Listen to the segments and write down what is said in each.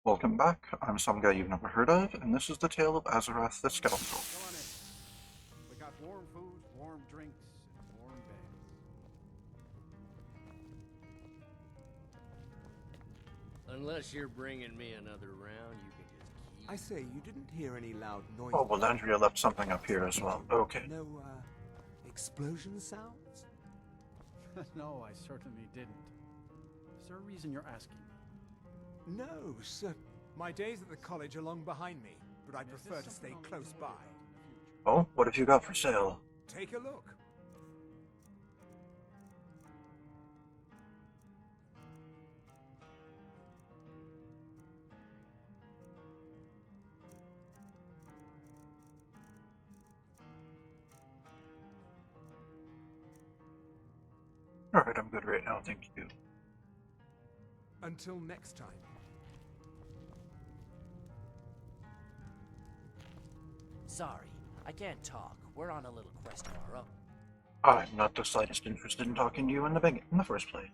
Welcome back. I'm some guy you've never heard of, and this is the tale of Azarath the Scoundrel. Come on in. We got warm food, warm drinks, and warm beds. Unless you're bringing me another round, you can just keep. I say, you didn't hear any loud noises? Oh, well, Andrea left something up here as well. Okay. No, explosion sounds? No, I certainly didn't. Is there a reason you're asking? No, sir. My days at the college are long behind me, but I prefer to stay close by. Oh, what have you got for sale? Take a look. Alright, I'm good right now, thank you. Until next time. Sorry, I can't talk. We're on a little quest tomorrow. I'm not the slightest interested in talking to you in the first place.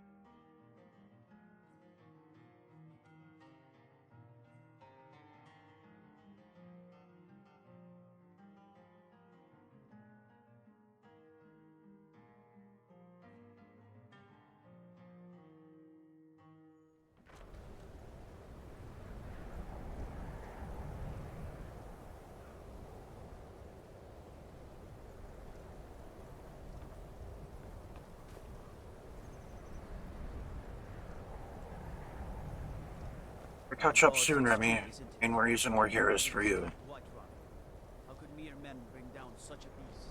We'll catch up soon, Remy. Main reason we're here is for you. How could mere men bring down such a beast?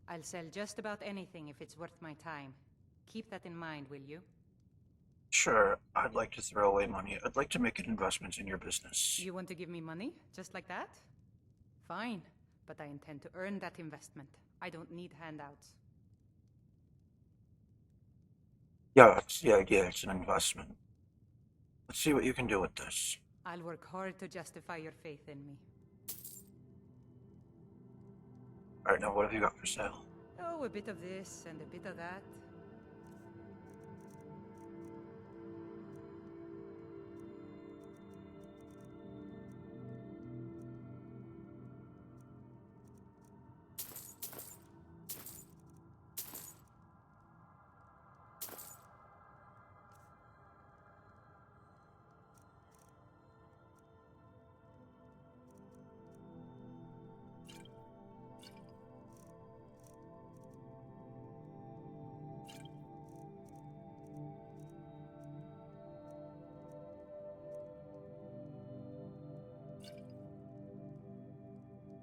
I'll sell just about anything if it's worth my time. Keep that in mind, will you? Sure, I'd like to throw away money. I'd like to make an investment in your business. You want to give me money? Just like that? Fine, but I intend to earn that investment. I don't need handouts. Yeah, it's an investment. Let's see what you can do with this. I'll work hard to justify your faith in me. Alright, now what have you got for sale? Oh, a bit of this and a bit of that.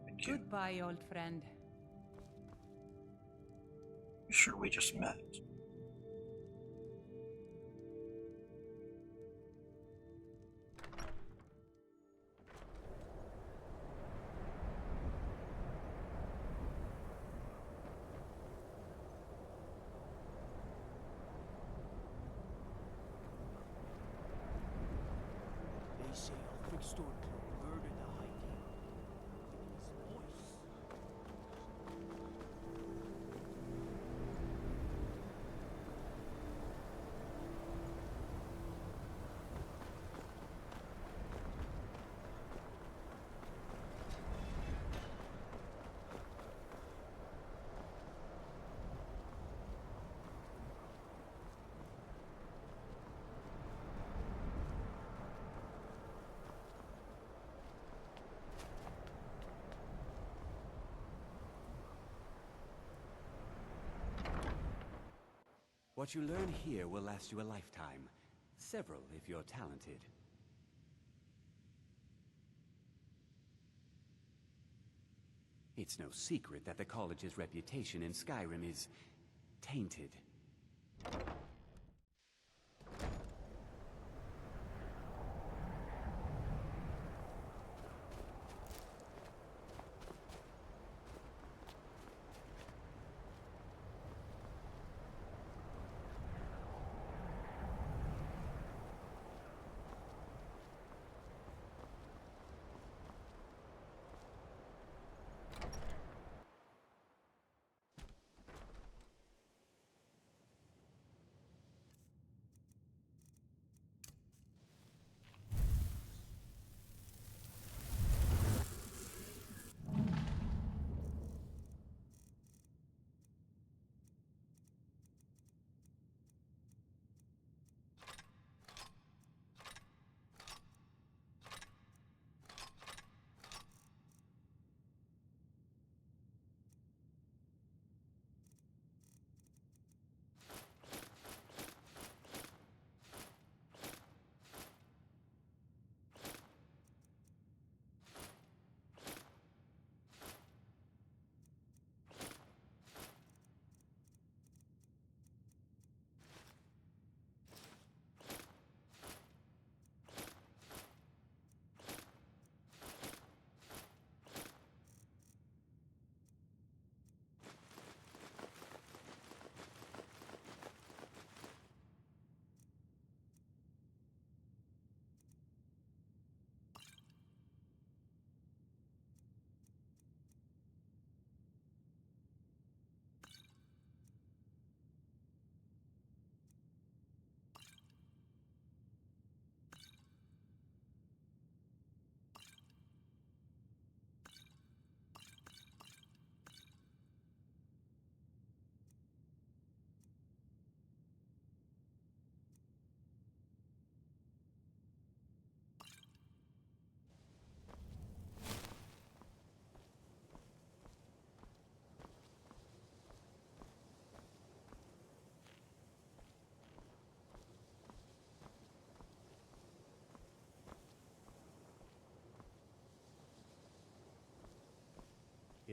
Thank you. Goodbye, old friend. You sure we just met? They say Ulfric Stormcloak murdered the High King. His voice. What you learn here will last you a lifetime. Several, if you're talented. It's no secret that the college's reputation in Skyrim is tainted.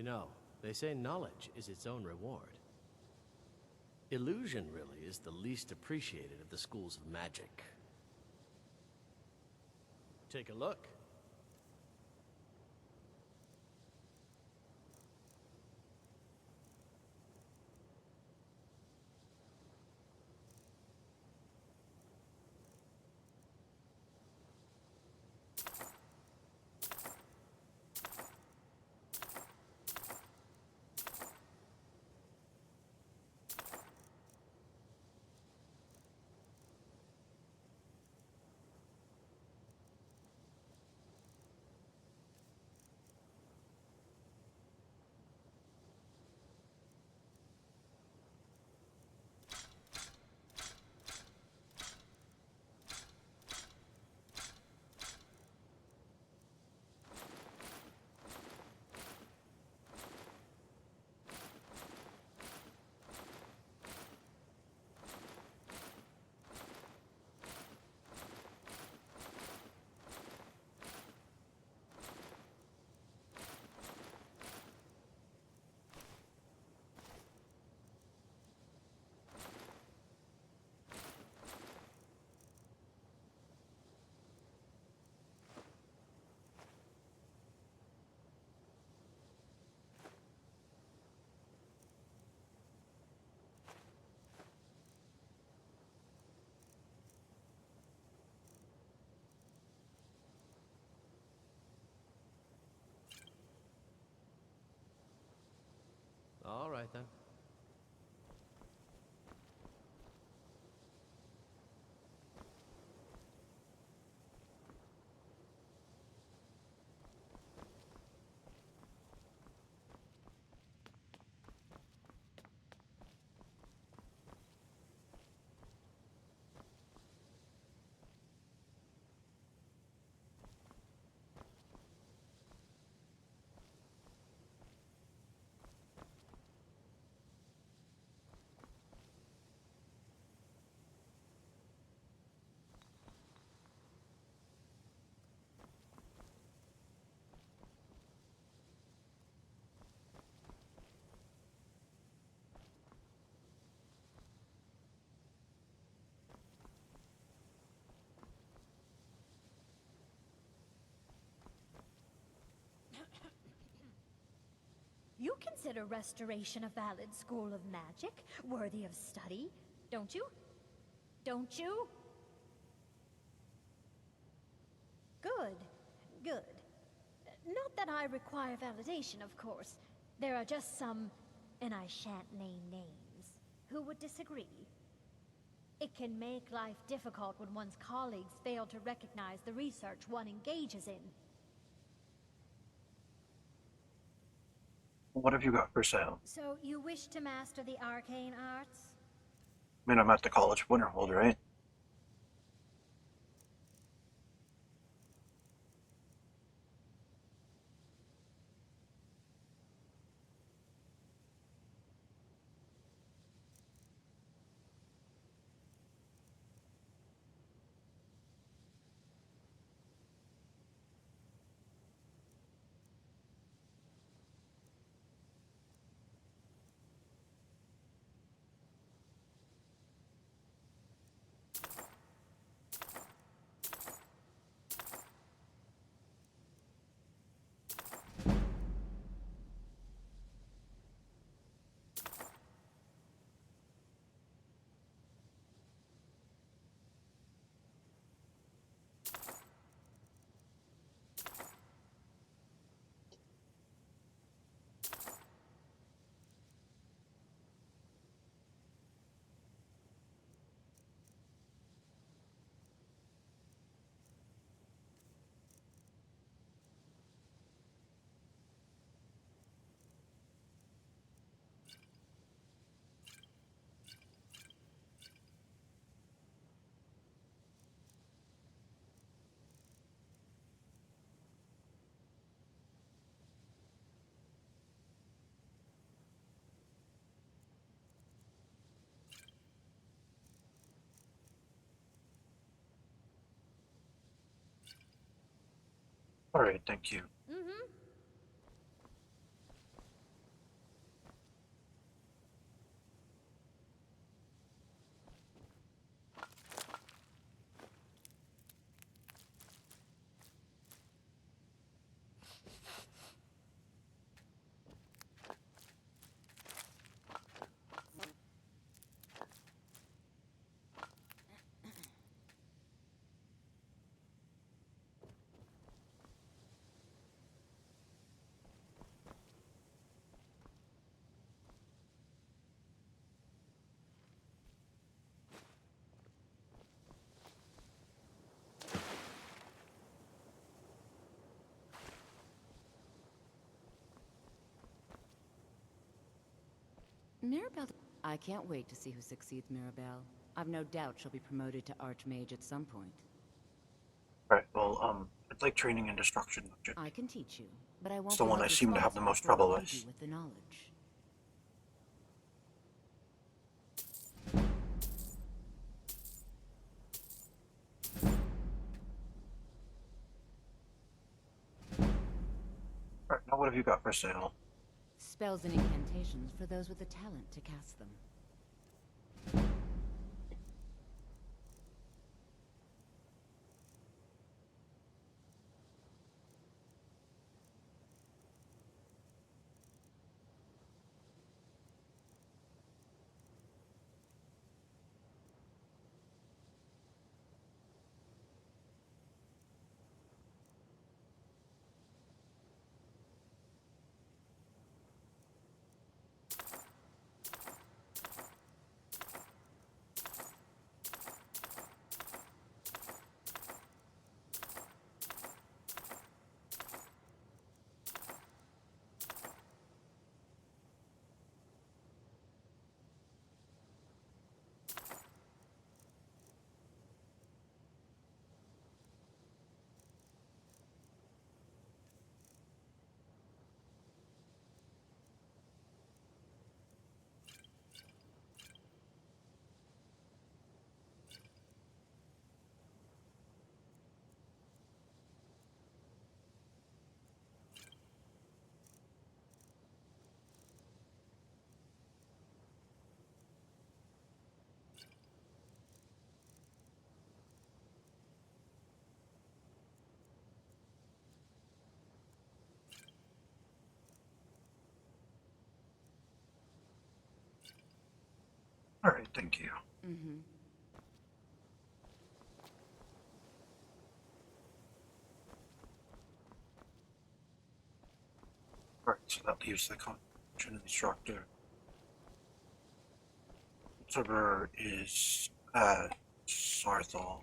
You know, they say knowledge is its own reward. Illusion, really, is the least appreciated of the schools of magic. Take a look. All right, then. You consider restoration a valid school of magic, worthy of study, don't you? Don't you? Good, good. Not that I require validation, of course. There are just some, and I shan't name names, who would disagree. It can make life difficult when one's colleagues fail to recognize the research one engages in. What have you got for sale? So you wish to master the arcane arts? I mean, I'm at the college winter hold, right? All right, thank you. Mm-hmm. Mirabelle... I can't wait to see who succeeds Mirabelle. I've no doubt she'll be promoted to Archmage at some point. Alright, well, I'd like training in destruction logic. I can teach you, but I won't It's the be one held I seem to have the most responsible for trouble what with. you do with the knowledge. Alright, now what have you got for sale? Spells and incantations for those with the talent to cast them. Alright, thank you. Mm-hmm. Alright, so that leaves the competition instructor. Server is Sarthal.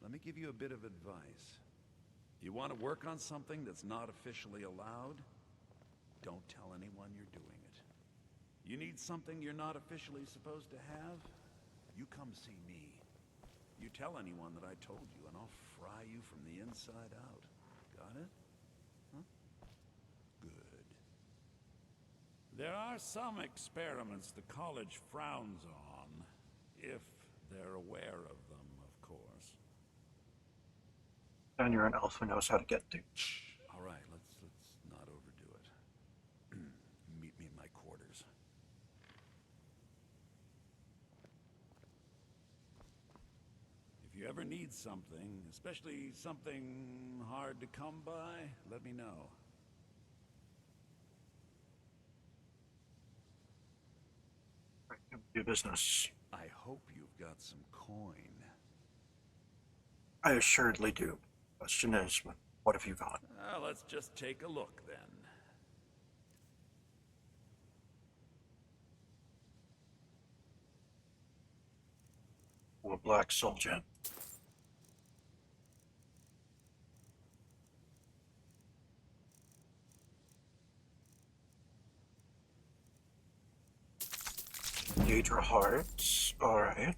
Let me give you a bit of advice. You want to work on something that's not officially allowed? Don't tell anyone you're doing it. You need something you're not officially supposed to have? You come see me. You tell anyone that I told you, and I'll fry you from the inside out. Got it? Huh? Good. There are some experiments the college frowns on, if they're aware of them, of course. And you're an elf who knows how to get things. All right, let's not overdo it. Meet me in my quarters. If you ever need something, especially something hard to come by, let me know. Right, do business. I hope you've got some coin. I assuredly do. Question is, what have you got? Let's just take a look then. A black soul gem. Daedra Hearts. Alright.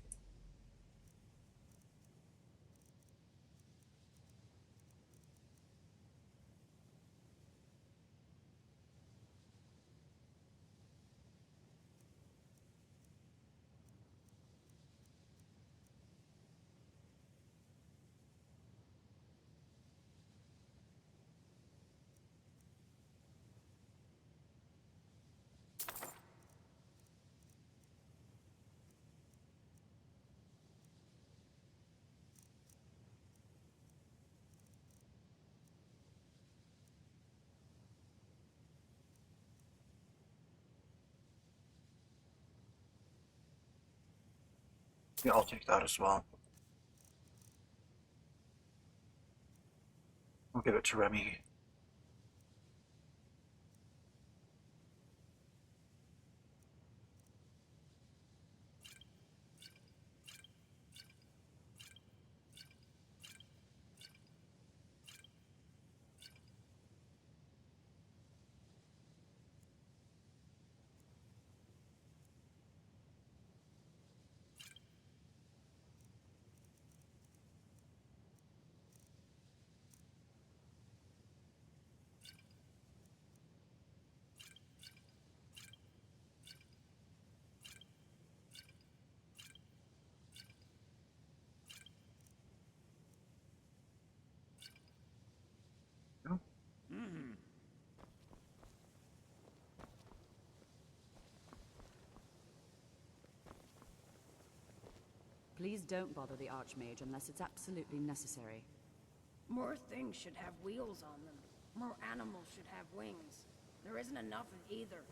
Yeah, I'll take that as well. I'll give it to Remy. Please don't bother the Archmage unless it's absolutely necessary. More things should have wheels on them. More animals should have wings. There isn't enough in either.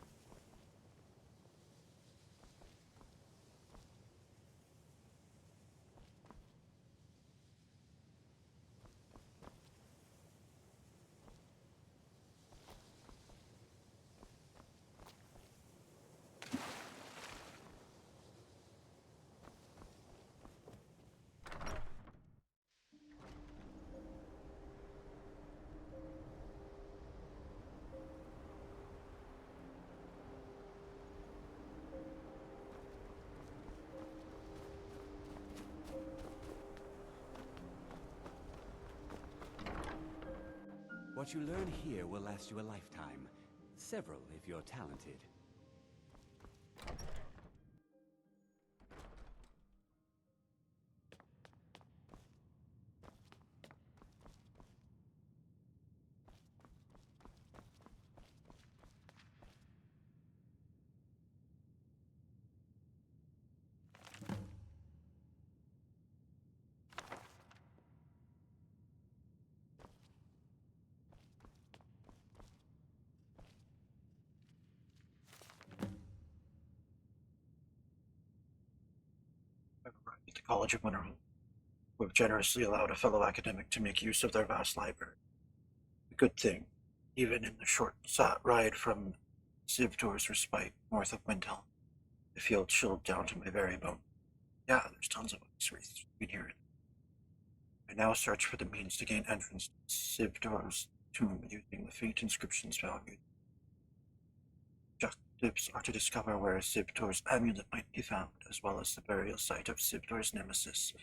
What you learn here will last you a lifetime. Several, if you're talented. At the College of Winterhold, who have generously allowed a fellow academic to make use of their vast library. A good thing, even in the short ride from Zivtor's respite north of Windhelm. I feel chilled down to my very bone. Yeah, there's tons of ice wraiths in here. I now search for the means to gain entrance to Zivtor's tomb using the faint inscriptions found. Objectives are to discover where Zivtor's amulet might be found, as well as the burial site of Zivtor's nemesis,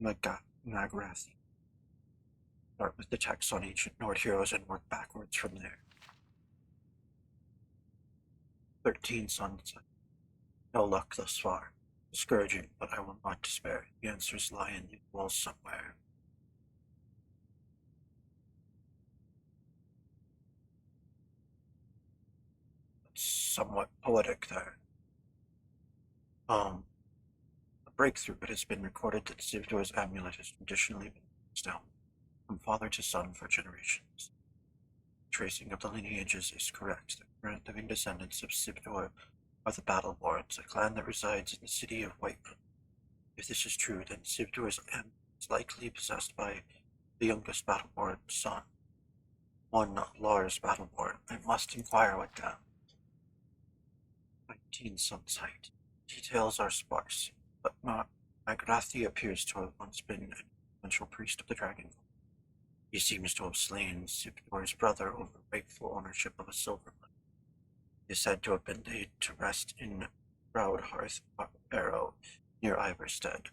Nagrathi. Start with the text on ancient Nord heroes and work backwards from there. 13 suns. No luck thus far. Discouraging, but I will not despair. The answers lie in the walls somewhere. That's somewhat poetic there. A breakthrough. It has been recorded that Zivtor's amulet has traditionally been passed down from father to son for generations. Tracing of the lineages is correct. The current living descendants of Zivtor are the Battle-Lords, a clan that resides in the city of Whiterun. If this is true, then Zivtor's amulet is likely possessed by the youngest Battle-Lord's son, one Lars Battle-Lord. I must inquire what down. 19 Sun's height. Details are sparse, but Nagrathi appears to have once been an influential priest of the Dragon. He seems to have slain Zivtor's brother over rightful ownership of a silver mine. He is said to have been laid to rest in proud hearth arrow near Iverstead.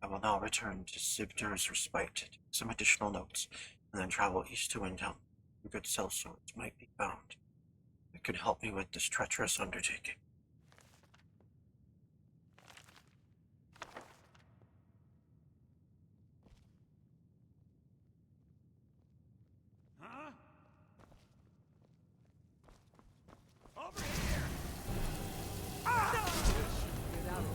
I will now return to Sibter's Respite to take some additional notes, and then travel east to Windhelm, where good sellswords might be found that could help me with this treacherous undertaking. Huh? Over here! Get out of it.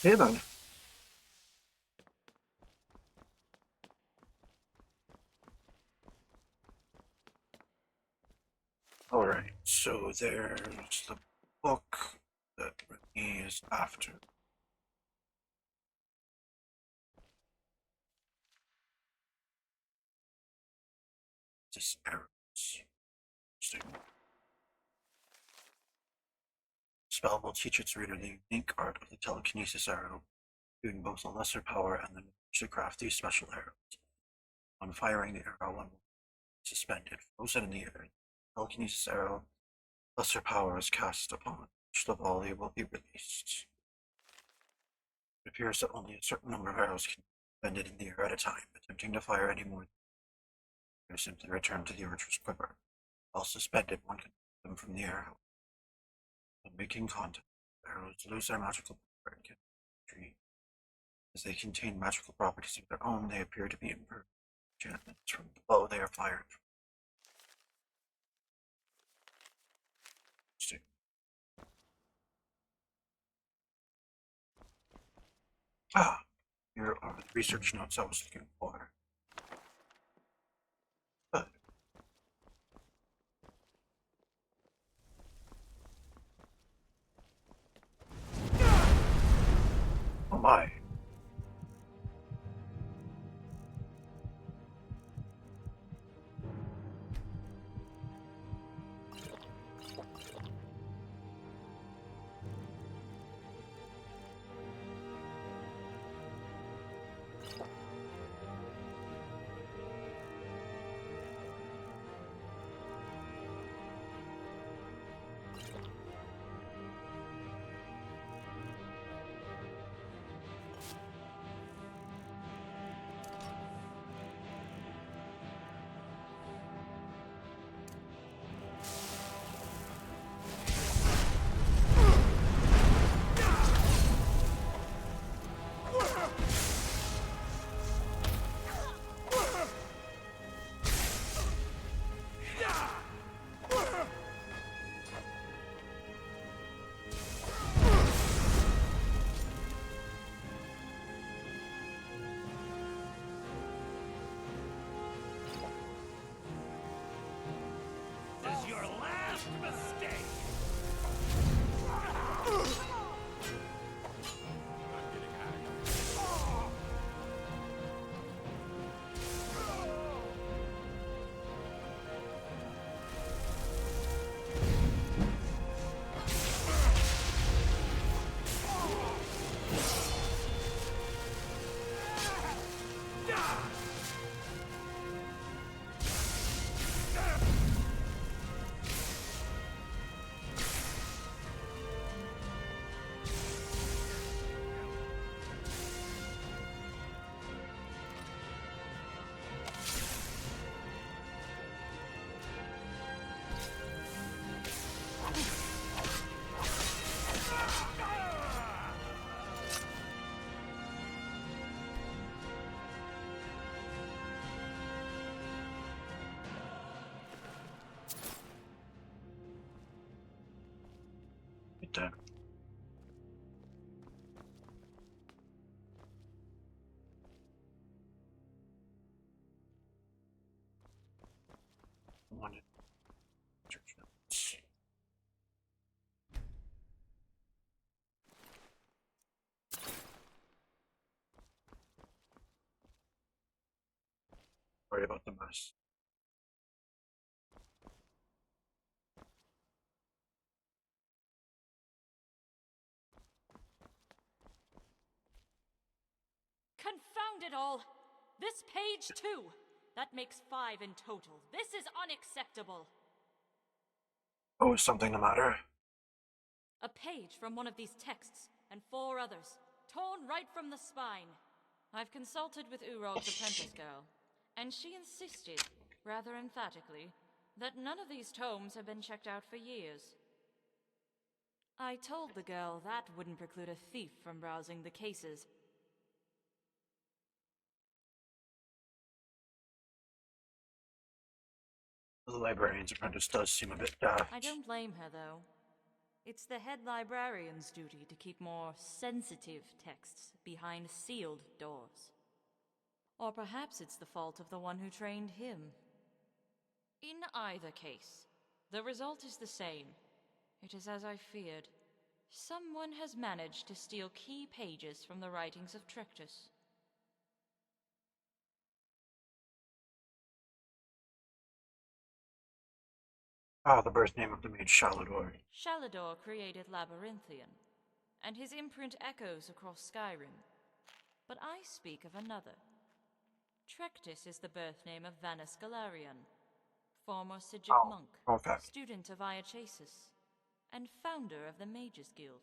Hey then. Alright, so there's the book that Renee is after. This arrows. Interesting. Spell will teach its reader the unique art of the telekinesis arrow, giving both a lesser power and the knowledge to craft these special arrows. On firing the arrow, one will be suspended, frozen in the air. The telekinesis arrow, lesser power is cast upon which the volley will be released. It appears that only a certain number of arrows can be suspended in the air at a time. Attempting to fire any more, they simply return to the archer's quiver. While suspended, one can pull them from the air. When making contact, arrows lose their magical power and can retreat. As they contain magical properties of their own, they appear to be impervious to enchantments from the bow they are fired from. Ah, here are the research notes I was looking for. Good. Oh my. There. Wanted church notes. Sorry about the mess. Confound it all! This page, too! That makes 5 in total. This is unacceptable. Oh, is something the matter? A page from one of these texts, and 4 others, torn right from the spine. I've consulted with Urog's apprentice girl, and she insisted, rather emphatically, that none of these tomes have been checked out for years. I told the girl that wouldn't preclude a thief from browsing the cases. The librarian's apprentice does seem a bit daft. I don't blame her, though. It's the head librarian's duty to keep more sensitive texts behind sealed doors. Or perhaps it's the fault of the one who trained him. In either case, the result is the same. It is as I feared. Someone has managed to steal key pages from the writings of Trictus. Ah, the birth name of the maid Shalador. Shalador created Labyrinthian, and his imprint echoes across Skyrim. But I speak of another. Trectus is the birth name of Vanus Galarian, former Sigic monk, okay. student of Iachasis, and founder of the Mages Guild.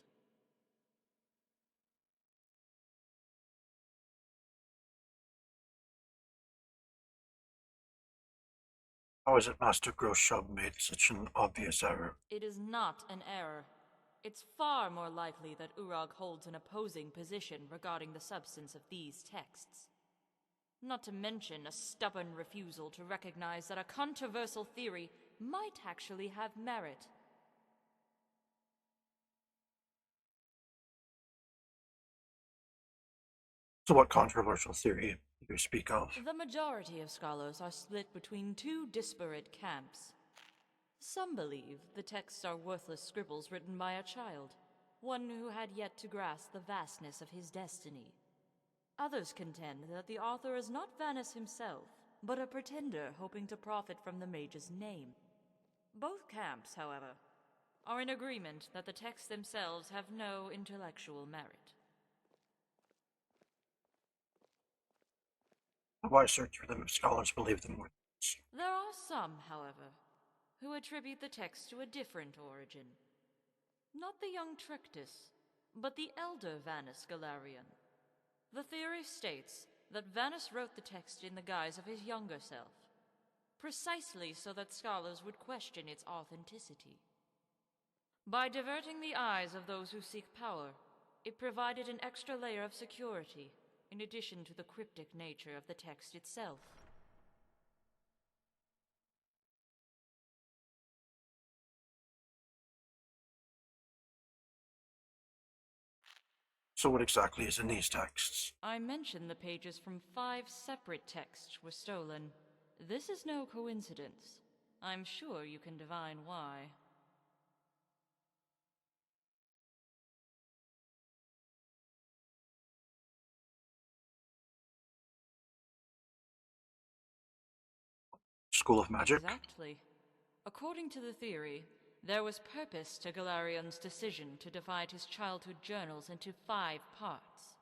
How is it Master Groshub made such an obvious error? It is not an error. It's far more likely that Urog holds an opposing position regarding the substance of these texts. Not to mention a stubborn refusal to recognize that a controversial theory might actually have merit. So what controversial theory do you speak of? The majority of scholars are split between 2 disparate camps. Some believe the texts are worthless scribbles written by a child, one who had yet to grasp the vastness of his destiny. Others contend that the author is not Vanus himself, but a pretender hoping to profit from the mage's name. Both camps, however, are in agreement that the texts themselves have no intellectual merit. Why search for them if scholars believe them worthless? There are some, however, who attribute the text to a different origin. Not the young Trictus, but the elder Vanus Galarian. The theory states that Vanus wrote the text in the guise of his younger self, precisely so that scholars would question its authenticity. By diverting the eyes of those who seek power, it provided an extra layer of security, in addition to the cryptic nature of the text itself. So what exactly is in these texts? I mentioned the pages from 5 separate texts were stolen. This is no coincidence. I'm sure you can divine why. School of Magic? Exactly. According to the theory, there was purpose to Galarian's decision to divide his childhood journals into 5 parts.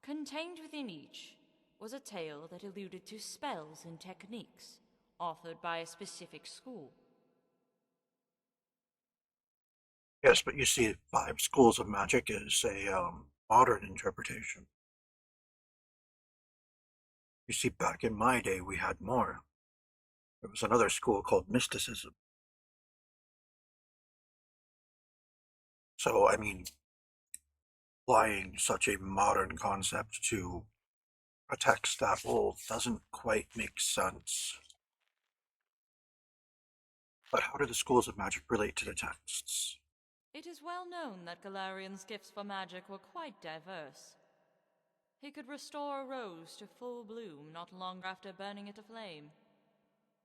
Contained within each was a tale that alluded to spells and techniques, authored by a specific school. Yes, but you see, 5 schools of magic is a modern interpretation. You see, back in my day, we had more. There was another school called mysticism. So, I mean, applying such a modern concept to a text that old doesn't quite make sense. But how do the schools of magic relate to the texts? It is well known that Galarian's gifts for magic were quite diverse. He could restore a rose to full bloom not long after burning it aflame,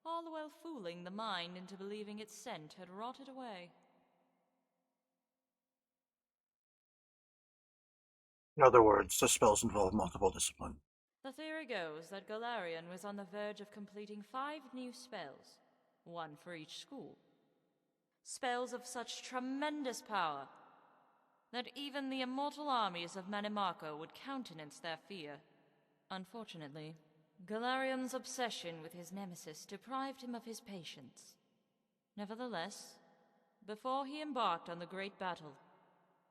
all the while fooling the mind into believing its scent had rotted away. In other words, the spells involve multiple discipline. The theory goes that Galarian was on the verge of completing 5 new spells, 1 for each school. Spells of such tremendous power that even the immortal armies of Manimarco would countenance their fear. Unfortunately, Galarian's obsession with his nemesis deprived him of his patience. Nevertheless, before he embarked on the great battle,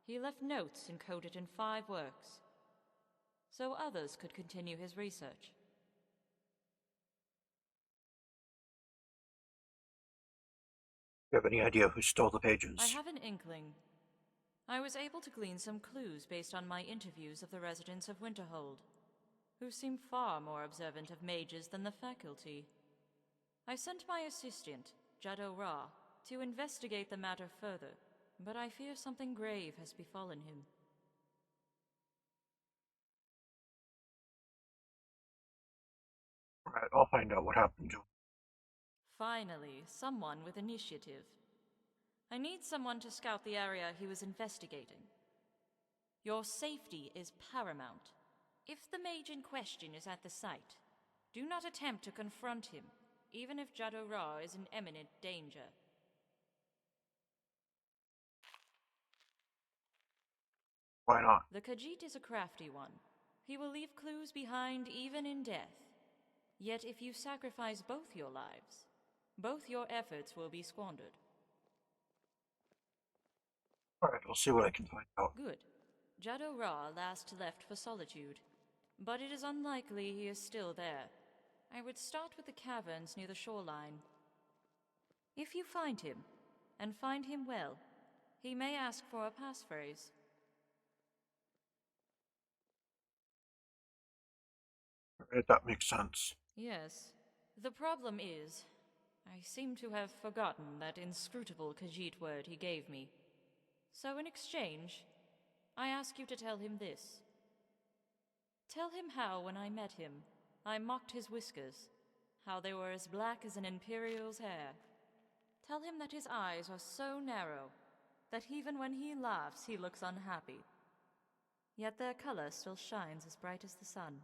he left notes encoded in 5 works, so others could continue his research. Do you have any idea who stole the pages? I have an inkling. I was able to glean some clues based on my interviews of the residents of Winterhold, who seem far more observant of mages than the faculty. I sent my assistant, Jado Ra, to investigate the matter further, but I fear something grave has befallen him. Alright, I'll find out what happened to him. Finally, someone with initiative. I need someone to scout the area he was investigating. Your safety is paramount. If the mage in question is at the site, do not attempt to confront him, even if Jado Ra is in imminent danger. Why not? The Khajiit is a crafty one. He will leave clues behind even in death. Yet if you sacrifice both your lives, both your efforts will be squandered. Alright, I'll see what I can find out. Good. Jado Ra last left for Solitude, but it is unlikely he is still there. I would start with the caverns near the shoreline. If you find him, and find him well, he may ask for a passphrase. Alright, that makes sense. Yes. The problem is, I seem to have forgotten that inscrutable Khajiit word he gave me. So in exchange, I ask you to tell him this. Tell him how, when I met him, I mocked his whiskers, how they were as black as an Imperial's hair. Tell him that his eyes are so narrow that even when he laughs he looks unhappy. Yet their color still shines as bright as the sun.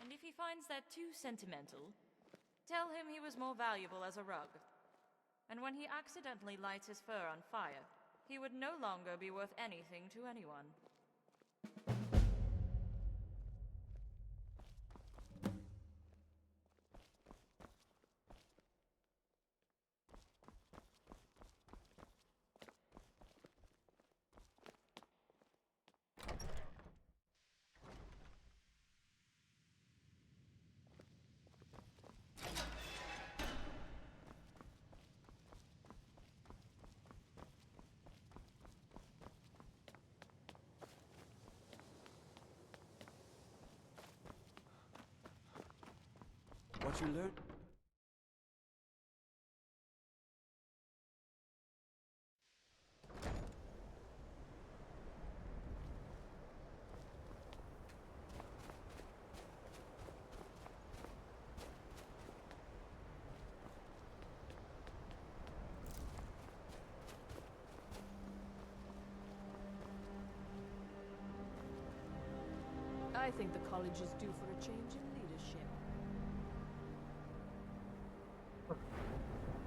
And if he finds that too sentimental, tell him he was more valuable as a rug. And when he accidentally lights his fur on fire, he would no longer be worth anything to anyone. What you learn? I think the college is due for a change in leadership.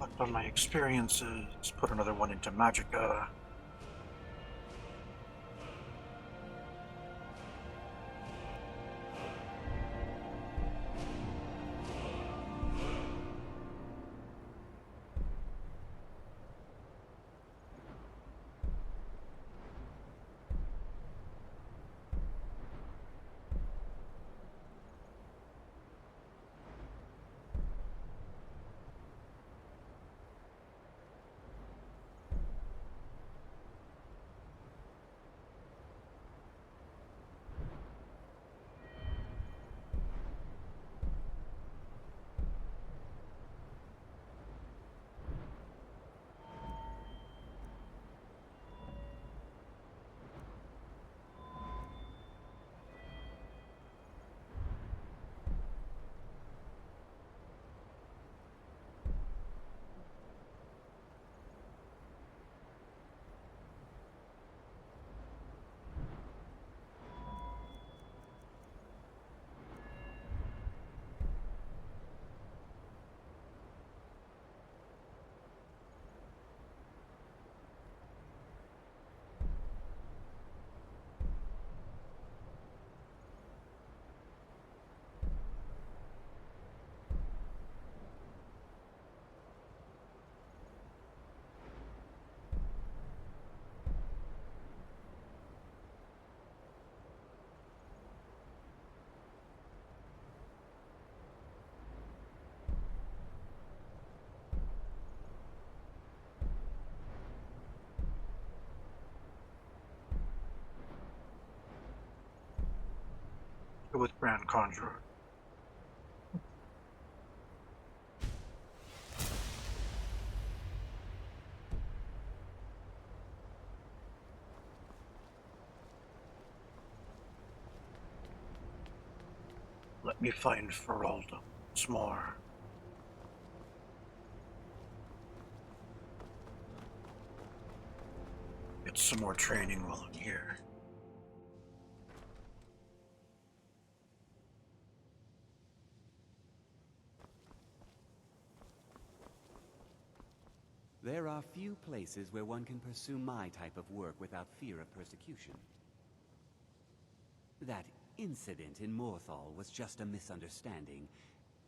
Reflect on my experiences, put another one into Magicka. Go with Grand Conjurer. Let me find Feralda once more. Get some more training while I'm here. There are few places where one can pursue my type of work without fear of persecution. That incident in Morthal was just a misunderstanding,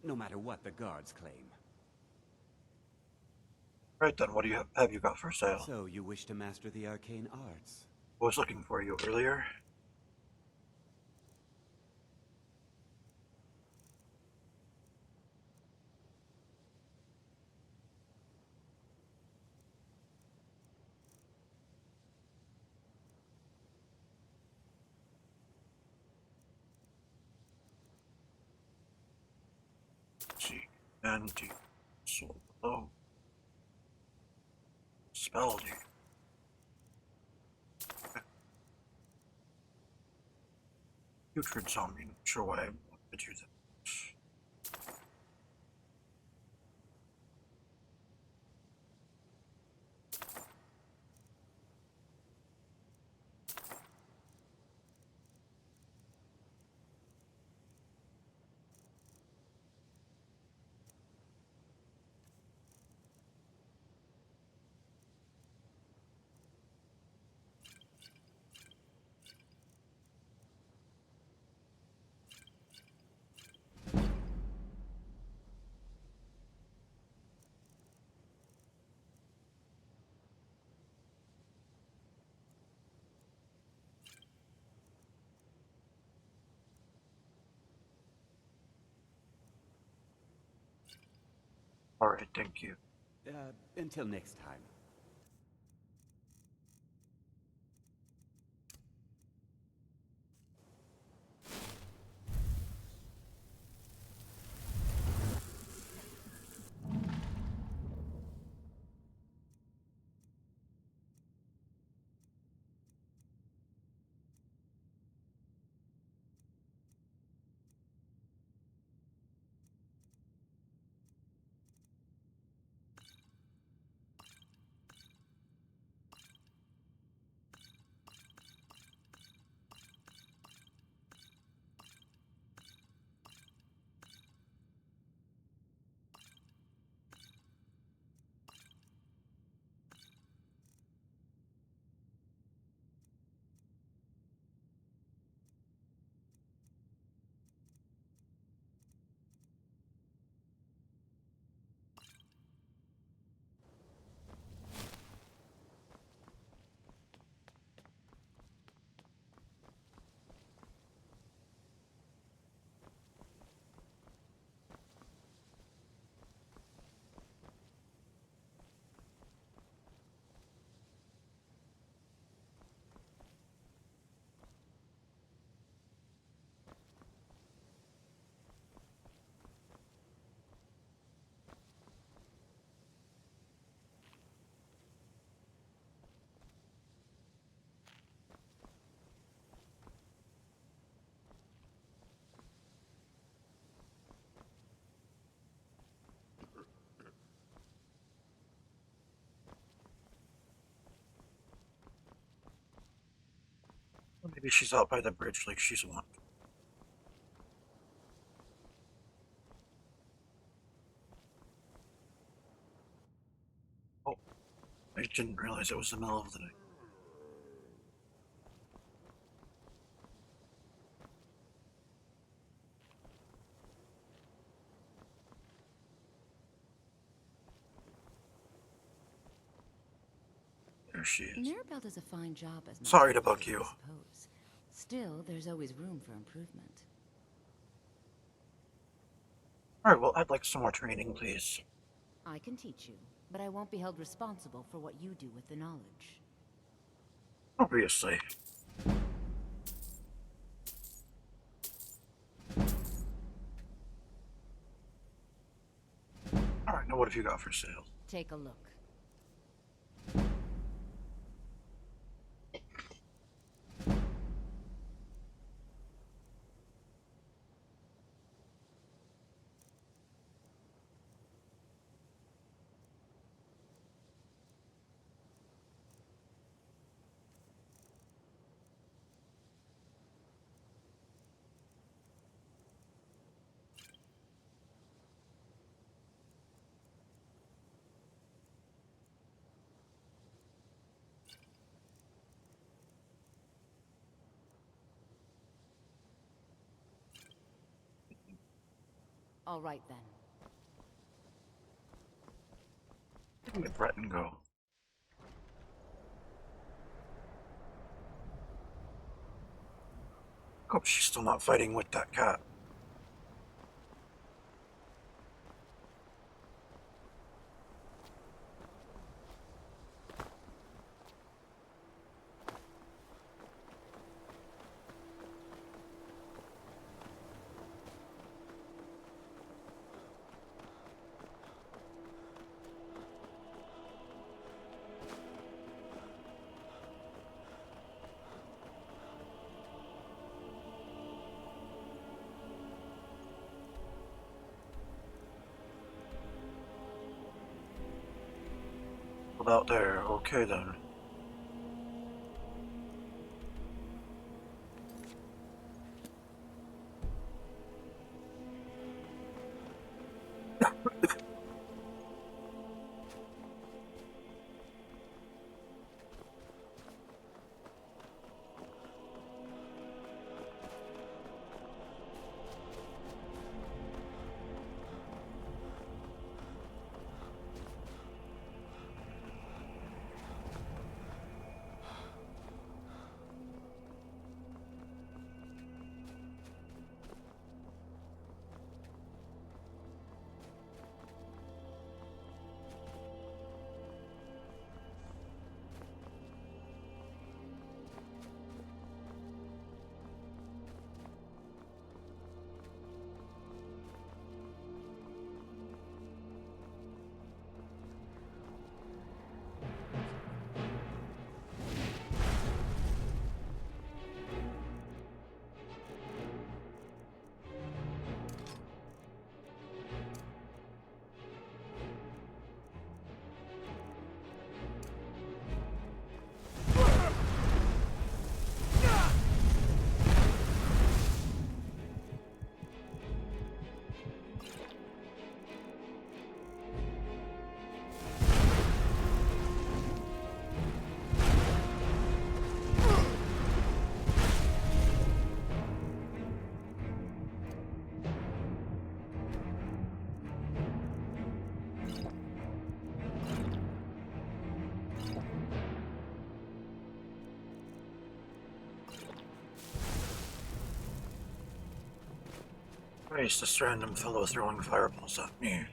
no matter what the guards claim. Right then, what do you have you got for sale? So you wish to master the arcane arts? I was looking for you earlier. Let's see, anti soul below. Spell dude. Putrid zombie, not sure why I wanted to do that. Alright, thank you. Until next time. Maybe she's out by the bridge like she's one. Oh, I didn't realize it was the middle of the night. There she is. Mirabelle does a fine job as my Sorry to secretary, bug you. I suppose. Still, there's always room for improvement. Alright, well, I'd like some more training, please. I can teach you, but I won't be held responsible for what you do with the knowledge. Obviously. what have you got for sale? Take a look. All right then. Let Breton go. Hope she's still not fighting with that cat. Out there, okay then. Christ, this random fellow throwing fireballs at me.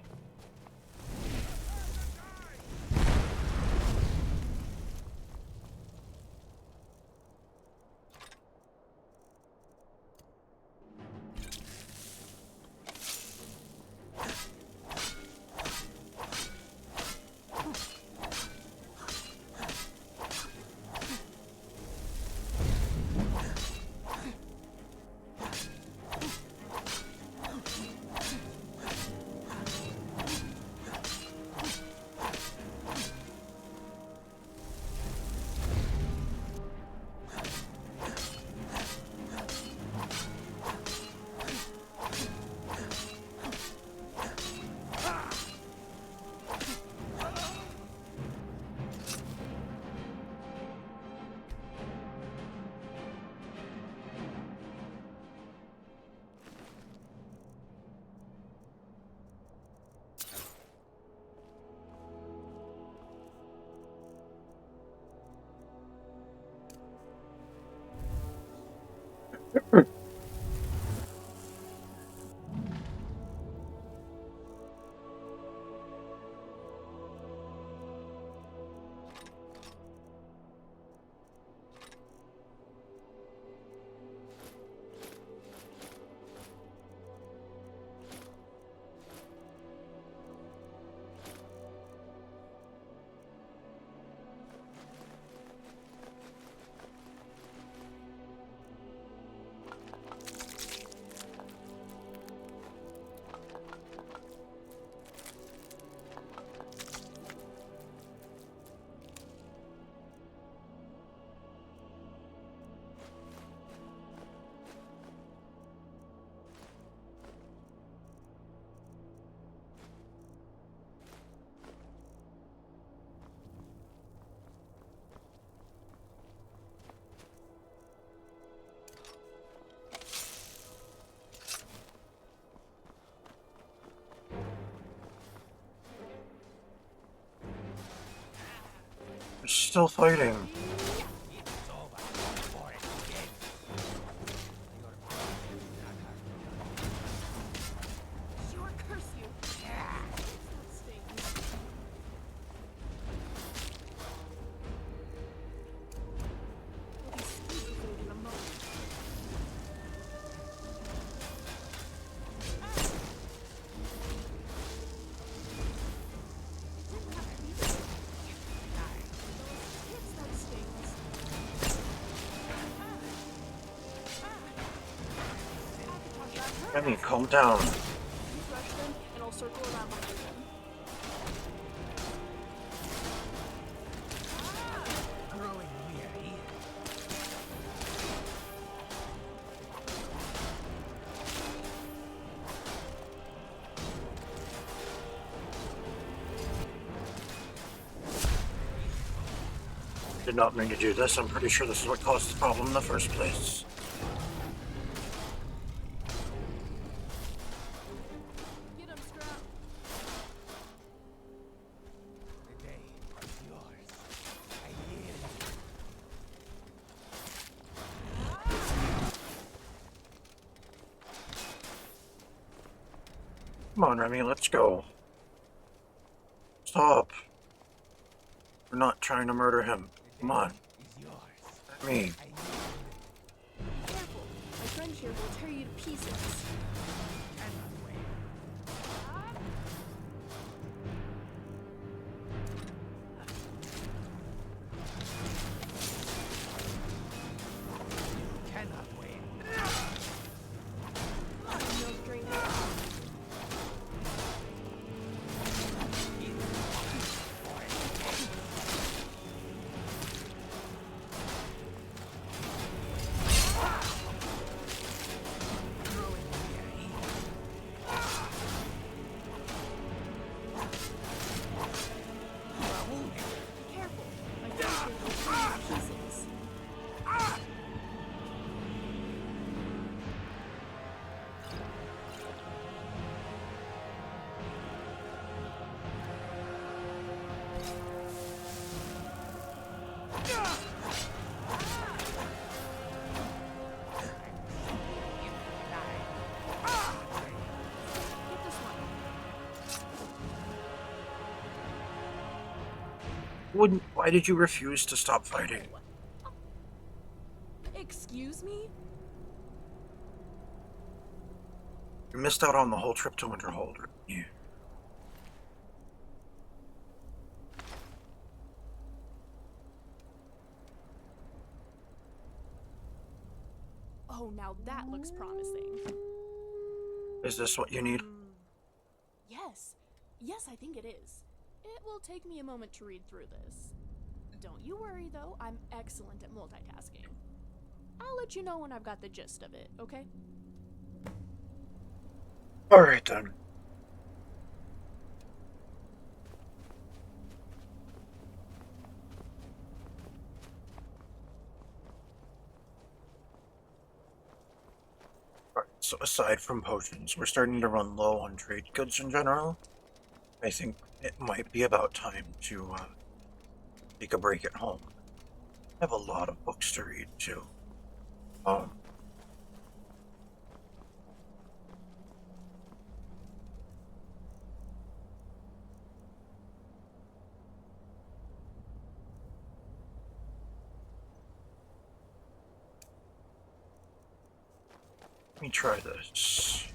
still fighting. Sure, curse you. That stings. We'll be squeaky food in a moment. Remy, calm down. You rush them, and I'll circle around behind them. Growing weary. Did not mean to do this. I'm pretty sure this is what caused the problem in the first place. Get him, Scoundrel. The day is yours. I yield. Come on, Remy, let's go. Stop. We're not trying to murder him. Come on. Remy. Careful. My friend here will tear you to pieces. Cannot win. Come on, milk drink. Be careful. My friend here will tear you to pieces. Get this one. Why did you refuse to stop fighting? Excuse me? You missed out on the whole trip to Winterhold. Yeah. Oh, now that looks promising. Is this what you need? Yes. Yes, I think it is. It will take me a moment to read through this. Don't you worry, though. I'm excellent at multitasking. I'll let you know when I've got the gist of it, okay? Alright then. Alright, so aside from potions, we're starting to run low on trade goods in general. I think it might be about time to take a break at home. I have a lot of books to read too. Let me try this.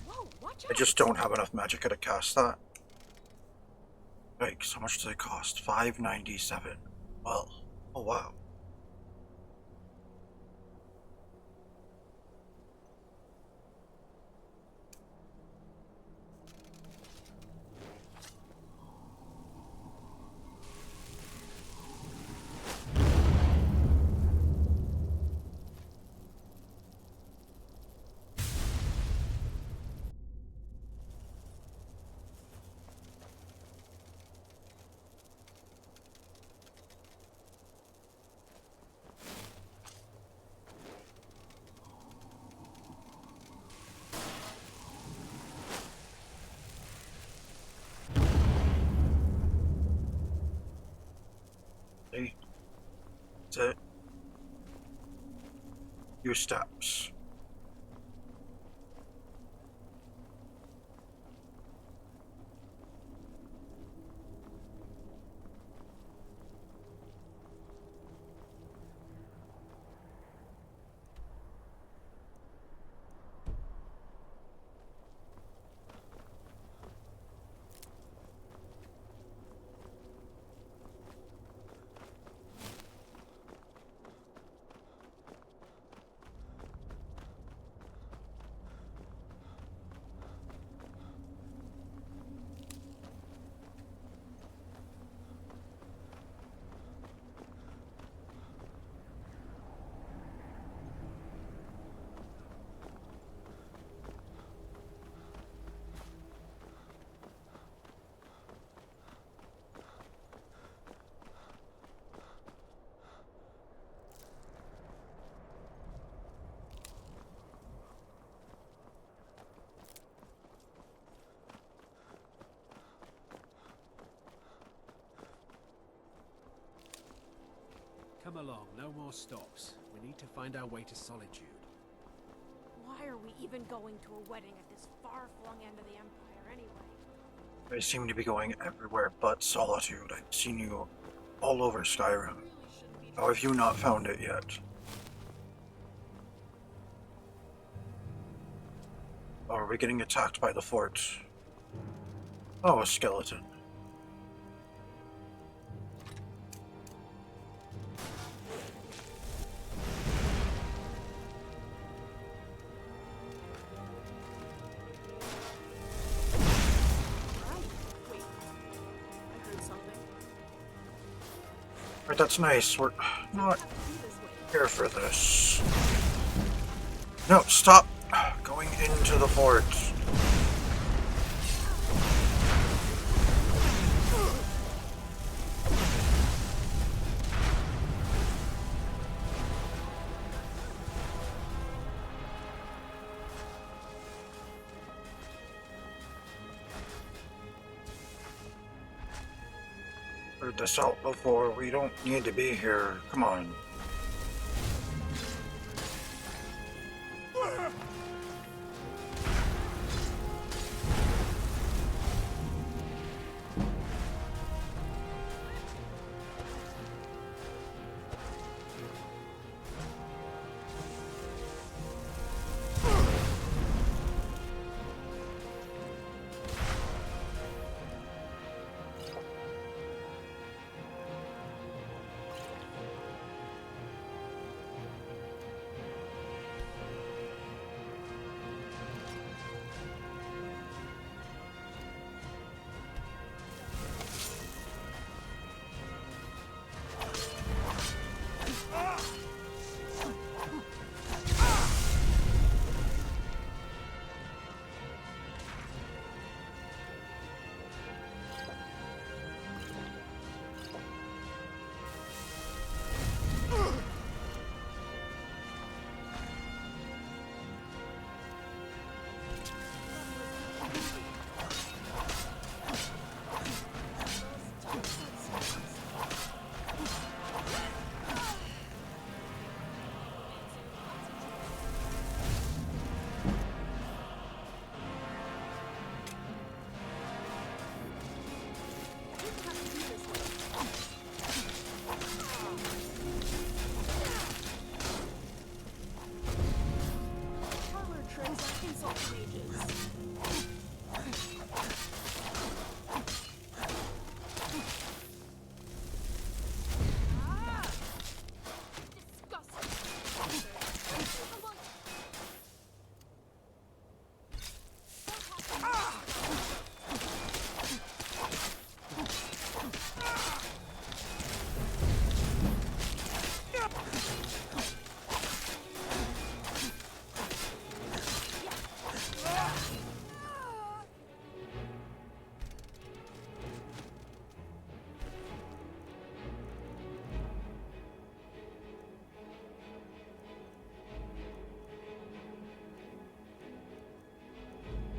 Whoa, watch I just don't have enough magicka to cast that. Yikes, how much does it cost? $5.97. Well, oh wow. few steps. Come along, no more stops. We need to find our way to Solitude. Why are we even going to a wedding at this far-flung end of the Empire anyway? I seem to be going everywhere but Solitude. I've seen you all over Skyrim. How have you not found it yet? Oh, are we getting attacked by the fort? Oh, a skeleton. Right, that's nice. We're not here for this. No, stop going into the fort. Heard this out before. We don't need to be here. Come on.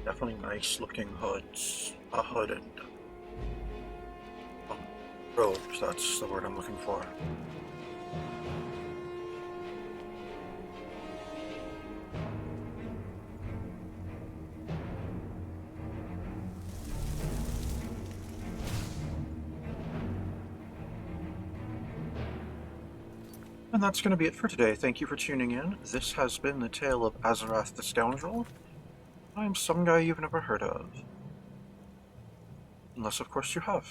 Definitely nice looking hoods. A hood and robes, that's the word I'm looking for. And that's going to be it for today. Thank you for tuning in. This has been the tale of Azarath the Scoundrel. I'm some guy you've never heard of. Unless, of course, you have.